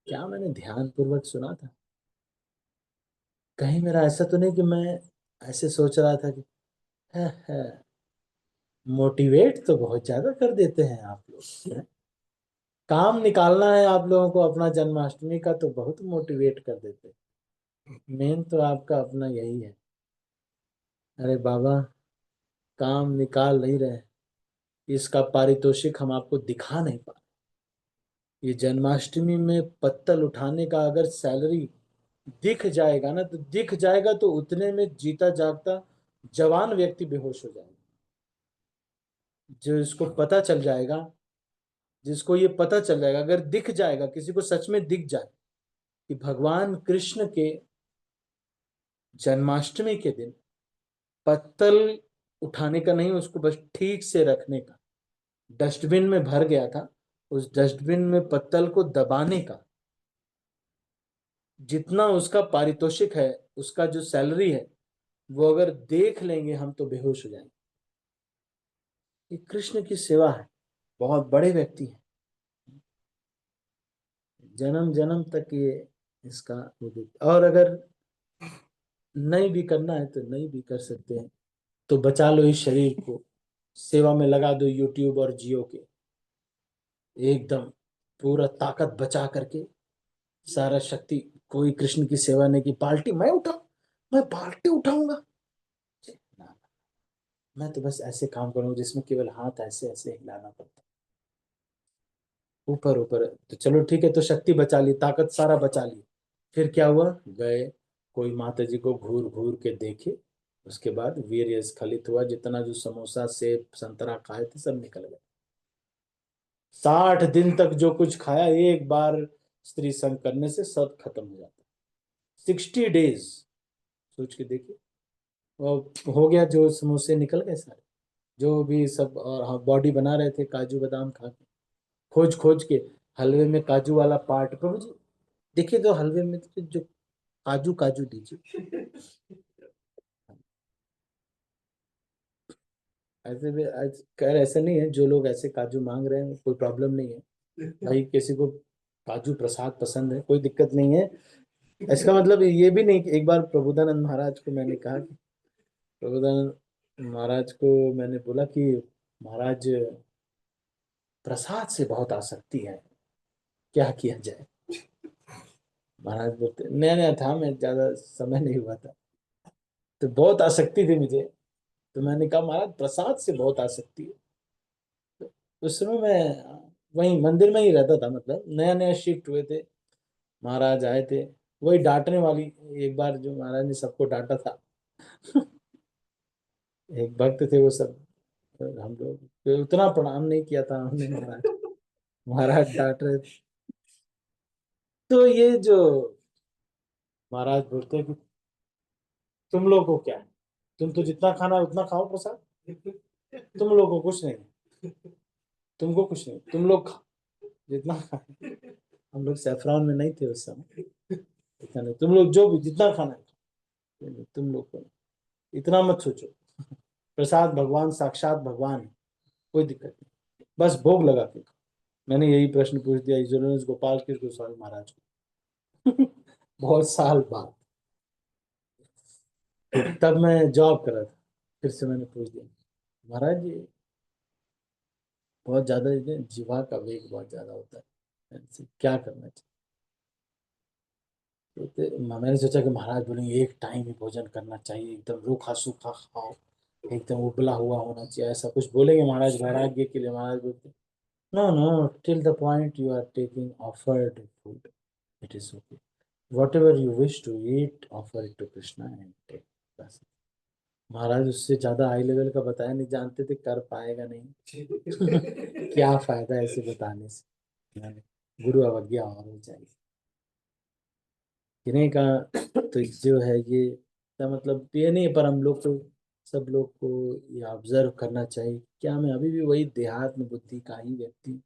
क्या मैंने ध्यान पूर्वक सुना था। कहीं मेरा ऐसा तो नहीं कि मैं ऐसे सोच रहा था कि है, मोटिवेट तो बहुत ज्यादा कर देते हैं आप लोग। काम निकालना है आप लोगों को अपना जन्माष्टमी का, तो बहुत मोटिवेट कर देते हैं। मेन तो आपका अपना यही है। अरे बाबा, काम निकाल नहीं रहे, इसका पारितोषिक हम आपको दिखा नहीं पा रहे। ये जन्माष्टमी में पत्तल उठाने का अगर सैलरी दिख जाएगा ना, तो दिख जाएगा तो उतने में जीता जागता जवान व्यक्ति बेहोश हो जाएगा। जो इसको पता चल जाएगा, जिसको ये पता चल जाएगा, अगर दिख जाएगा, किसी को सच में दिख जाए कि भगवान कृष्ण के जन्माष्टमी के दिन पत्तल उठाने का नहीं, उसको बस ठीक से रखने का, डस्टबिन में भर गया था, उस डस्टबिन में पत्तल को दबाने का जितना उसका पारितोषिक है, उसका जो सैलरी है, वो अगर देख लेंगे हम तो बेहोश हो जाएंगे। ये कृष्ण की सेवा है। बहुत बड़े व्यक्ति हैं, जन्म जन्म तक ये इसका वो और अगर नहीं भी करना है तो नहीं भी कर सकते हैं। तो बचा लो इस शरीर को, सेवा में लगा दो यूट्यूब और जियो के, एकदम पूरा ताकत बचा करके, सारा शक्ति। कोई कृष्ण की सेवा नहीं की, बाल्टी मैं उठा, मैं बाल्टी उठाऊंगा ना, मैं तो बस ऐसे काम करूंगा जिसमें केवल हाथ ऐसे ऐसे हिलाना पड़ता, ऊपर ऊपर। तो चलो ठीक है, तो शक्ति बचा ली, ताकत सारा बचा ली। फिर क्या हुआ, गए कोई माता जी को घूर घूर के देखे। उसके बाद वीर्य स्खलित हुआ, जितना जो समोसा सेब संतरा खाए थे सब निकल गए। 60 दिन तक जो कुछ खाया, एक बार स्त्री संग करने से सब खत्म हो जाता। 60 डेज, सोच के देखिए। वो हो गया, जो समोसे निकल गए सारे, जो भी सब। और हाँ, बॉडी बना रहे थे काजू बादाम खा के, खोज खोज के। हलवे में काजू वाला पार्ट प्रभु जी देखिए, तो हलवे में तो जो काजू काजू दीजिए। ऐसे भी खैर ऐसे नहीं है, जो लोग ऐसे काजू मांग रहे हैं कोई प्रॉब्लम नहीं है भाई। किसी को काजू प्रसाद पसंद है, कोई दिक्कत नहीं है। इसका मतलब ये भी नहीं कि एक बार प्रबोधानंद महाराज को मैंने कहा कि प्रबोधानंद महाराज को मैंने बोला कि महाराज, प्रसाद से बहुत आसक्ति है, क्या किया जाए। महाराज बोलते, नया नया था, मैं ज्यादा समय नहीं हुआ था, तो बहुत आसक्ति थी मुझे। तो मैंने कहा महाराज प्रसाद से बहुत आसक्ति है। तो उस समय मैं वहीं मंदिर में ही रहता था, मतलब नया नया शिफ्ट हुए थे। महाराज आए थे, वही डांटने वाली, एक बार जो महाराज ने सबको डांटा था। एक भक्त थे वो सब, हम लोग तो उतना प्रणाम नहीं किया था हमने। महाराज महाराज डांट रहे थे। तो ये जो महाराज बोलते हैं कि तुम लोग को क्या है, तुम तो जितना खाना है उतना खाओ प्रसाद, तुम लोग को कुछ नहीं, तुमको कुछ नहीं, तुम लोग जितना खाए। हम लोग सैफरॉन में नहीं थे उस समय, इतना नहीं, तुम लोग जो भी जितना खाना है तुम लोग को, इतना मत सोचो, प्रसाद भगवान साक्षात भगवान है, कोई दिक्कत नहीं, बस भोग लगा के खाओ। मैंने यही प्रश्न पूछ दिया इजोरेंस गोपाल कृष्ण गोस्वामी महाराज को। बहुत साल बाद, तब मैं जॉब कर रहा था, फिर से मैंने पूछ दिया, महाराज जी बहुत ज्यादा जीवा का वेग बहुत ज्यादा होता है, ऐसे क्या करना चाहिए? मैंने सोचा कि महाराज बोलेंगे एक टाइम ही भोजन करना चाहिए, एकदम रूखा सूखा खाओ, एकदम उबला हुआ होना चाहिए, ऐसा कुछ बोलेंगे महाराज वैराग्य के लिए। महाराज बोलते no no, till the point you are taking offered food it is okay, whatever you wish to eat offer it to Krishna and take. बस महाराज उससे ज्यादा हाई लेवल का बताया नहीं, जानते थे कर पाएगा नहीं। क्या फायदा ऐसे बताने से, गुरु अवज्ञा और हो जाएगी। गिने का तो जो है ये, का मतलब ये नहीं है, पर हम लोग को, सब लोग को ये ऑब्जर्व करना चाहिए, क्या मैं अभी भी वही देहात्म बुद्धि का ही व्यक्ति हूँ?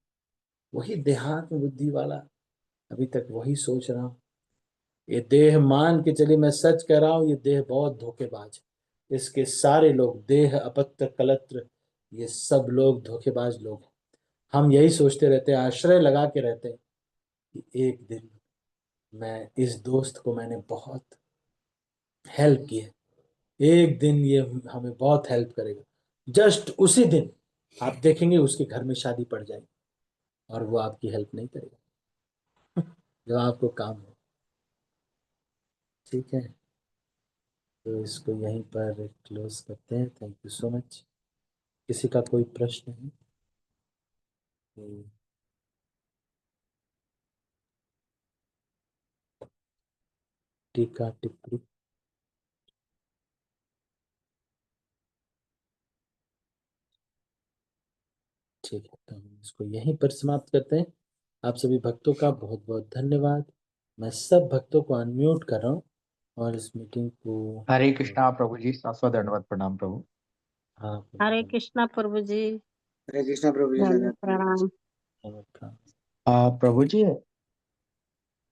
वही देहात्म बुद्धि वाला, अभी तक वही सोच रहा हूँ। ये देह मान के चलिए, मैं सच कह रहा हूँ, ये देह बहुत धोखेबाज है, इसके सारे लोग देह अपत्र कलत्र, ये सब लोग धोखेबाज लोग हैं। हम यही सोचते रहते हैं, आश्रय लगा के रहते हैं कि एक दिन मैं इस दोस्त को मैंने बहुत हेल्प की है, एक दिन ये हमें बहुत हेल्प करेगा, जस्ट उसी दिन आप देखेंगे उसके घर में शादी पड़ जाएगी और वो आपकी हेल्प नहीं करेगा, जो आपको काम हो। ठीक है, तो इसको यहीं पर क्लोज करते हैं। Thank you so much. किसी का कोई प्रश्न है? टीका टिप्पणी? ठीक है, तो हम इसको यहीं पर समाप्त करते हैं। आप सभी भक्तों का बहुत बहुत धन्यवाद। मैं सब भक्तों को अनम्यूट कर रहा हूँ और इस मीटिंग को, हरे कृष्णा प्रभु जी, शाश्वत दंडवत प्रणाम प्रभु। हाँ, हरे कृष्णा प्रभु जी। हरे कृष्णा प्रभु जी, धन्य धन्यवाद प्रभु जी। प्रणाम। प्रभु जी,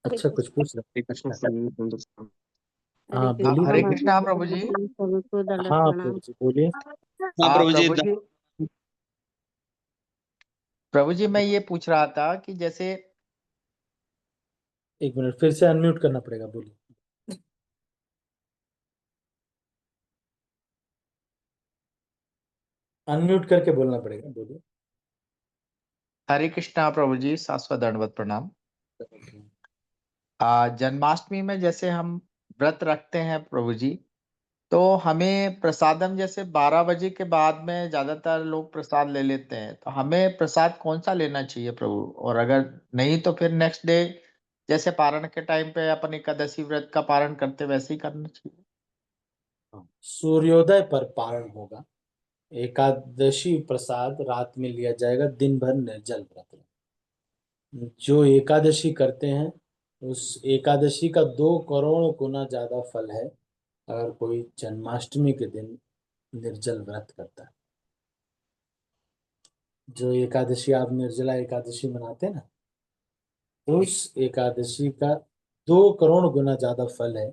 अच्छा कुछ पूछ रहे? हरे कृष्ण प्रभु जी। हरे हाँ बोलिए। कृष्णा हरे माता कृष्णा प्रभु जी। जी, सबको दंडवत हाँ प्रणाम। प्रभु जी बोलिए। हाँ प्रभु जी, प्रभु जी मैं ये पूछ रहा था कि जैसे एक मिनट, फिर से अनम्यूट करना पड़ेगा, बोलिए। अनम्यूट करके बोलना पड़ेगा, बोलिए। हरे कृष्णा प्रभु जी, शाश्वत दंडवत प्रणाम। जन्माष्टमी में जैसे हम व्रत रखते हैं प्रभु जी, तो हमें प्रसादम जैसे 12 बजे के बाद में ज्यादातर लोग प्रसाद ले लेते हैं, तो हमें प्रसाद कौन सा लेना चाहिए प्रभु? और अगर नहीं तो फिर नेक्स्ट डे जैसे पारण के टाइम पे अपन एकादशी व्रत का पारण करते वैसे ही करना चाहिए। हाँ, सूर्योदय पर पारण होगा, एकादशी प्रसाद रात में लिया जाएगा, दिन भर निर्जल व्रत। जो एकादशी करते हैं उस एकादशी का 2 करोड़ गुना ज्यादा फल है अगर कोई जन्माष्टमी के दिन निर्जल व्रत करता है। जो एकादशी आप निर्जला एकादशी मनाते हैं ना, उस एकादशी का 2 करोड़ गुना ज्यादा फल है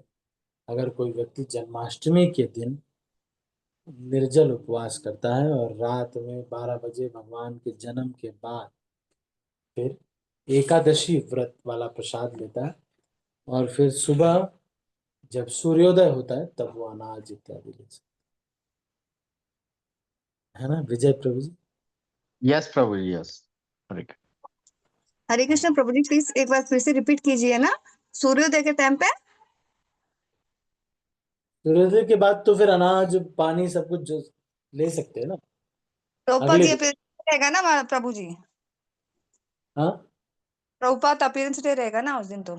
अगर कोई व्यक्ति जन्माष्टमी के दिन निर्जल उपवास करता है और रात में 12 बजे भगवान के जन्म के बाद फिर एकादशी व्रत वाला प्रसाद लेता है, और फिर सुबह जब सूर्योदय होता है तब वो अनाज इत्यादि ले सकता है ना। Vijay Prabhu ji. Yes Prabhu ji, yes. Hare Hare Krishna Prabhu ji, please एक बार फिर से रिपीट कीजिए ना, सूर्योदय के टाइम पे। सूर्योदय के बाद तो फिर अनाज पानी सब कुछ जो ले सकते हैं ना प्रभुपाद अगले जी दिन। अपीयरेंस रहेगा ना प्रभु जी? हाँ, प्रभुपाद अपीयरेंस डे रहेगा ना उस दिन तो?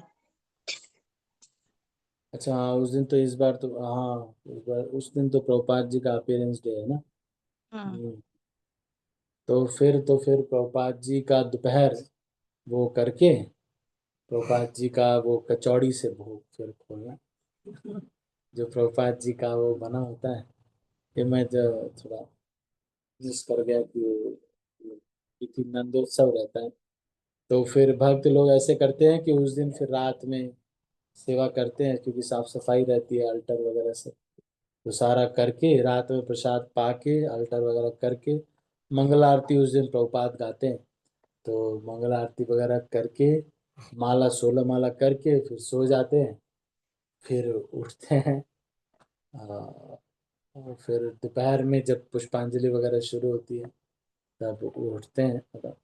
अच्छा हाँ, उस दिन तो इस बार तो हाँ, इस बार उस दिन तो प्रभुपाद जी का अपीयरेंस डे है ना। हम्म। तो फिर प्रभुपाद जी का दोपहर वो करके प्रभुपाद जी का वो कचौड़ी से भोग फिर खोलना। जो प्रभुपाद जी का वो बना होता है कि मैं जो थोड़ा मिस कर गया कि नंदोत्सव रहता है, तो फिर भक्त लोग ऐसे करते हैं कि उस दिन फिर रात में सेवा करते हैं, क्योंकि साफ सफाई रहती है अल्टर वगैरह से। तो सारा करके रात में प्रसाद पाके अल्टर वगैरह करके मंगल आरती उस दिन प्रभुपाद गाते हैं। तो मंगल आरती वगैरह करके माला 16 माला करके फिर सो जाते हैं। फिर उठते हैं, और फिर दोपहर में जब पुष्पांजलि वगैरह शुरू होती है तब उठते हैं, मतलब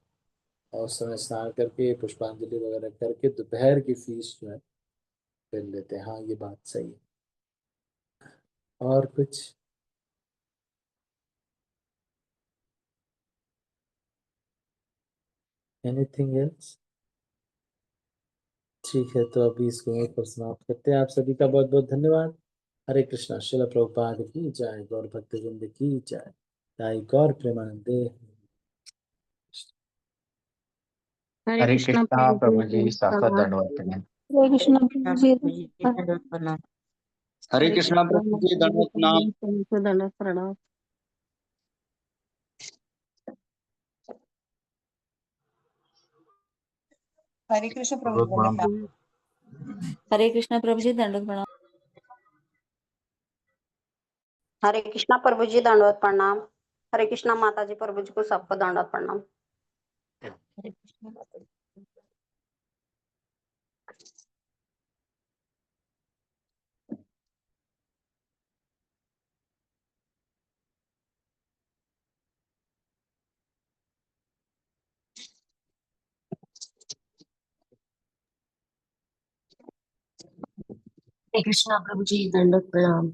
और उस समय स्नान करके पुष्पांजलि वगैरह करके दोपहर की फीस जो है फिर लेते हैं। हाँ, ये बात सही है। और कुछ? Anything else? ठीक है, तो अभी इसको यहीं पर समाप्त करते हैं। आप सभी का बहुत बहुत धन्यवाद। हरे कृष्णा। श्रील प्रभुपाद की जय। गौर भक्तवृंद की जय। ताई गौर प्रेमानंदे। हरे हरे कृष्णा कृष्णा प्रभु प्रभु जी जी, साष्टांग प्रणाम। दंडवत प्रणाम। हरे कृष्णा प्रभु जी प्रणाम। हरे हरे कृष्णा कृष्णा प्रभु जी, प्रभु जी दंडवत प्रणाम। दंडवत प्रणाम। हरे कृष्ण प्रभु जी प्रणाम। प्रणाम। हरे कृष्णा प्रभु जी दंडवत प्रणाम। हरे कृष्णा प्रभु जी दंडवत प्रणाम। हरे कृष्णा माता जी प्रभु जी को सबको दंडवत प्रणाम। हरे कृष्णा माता जी। हरे कृष्णा प्रभु जी दंडवत प्रणाम।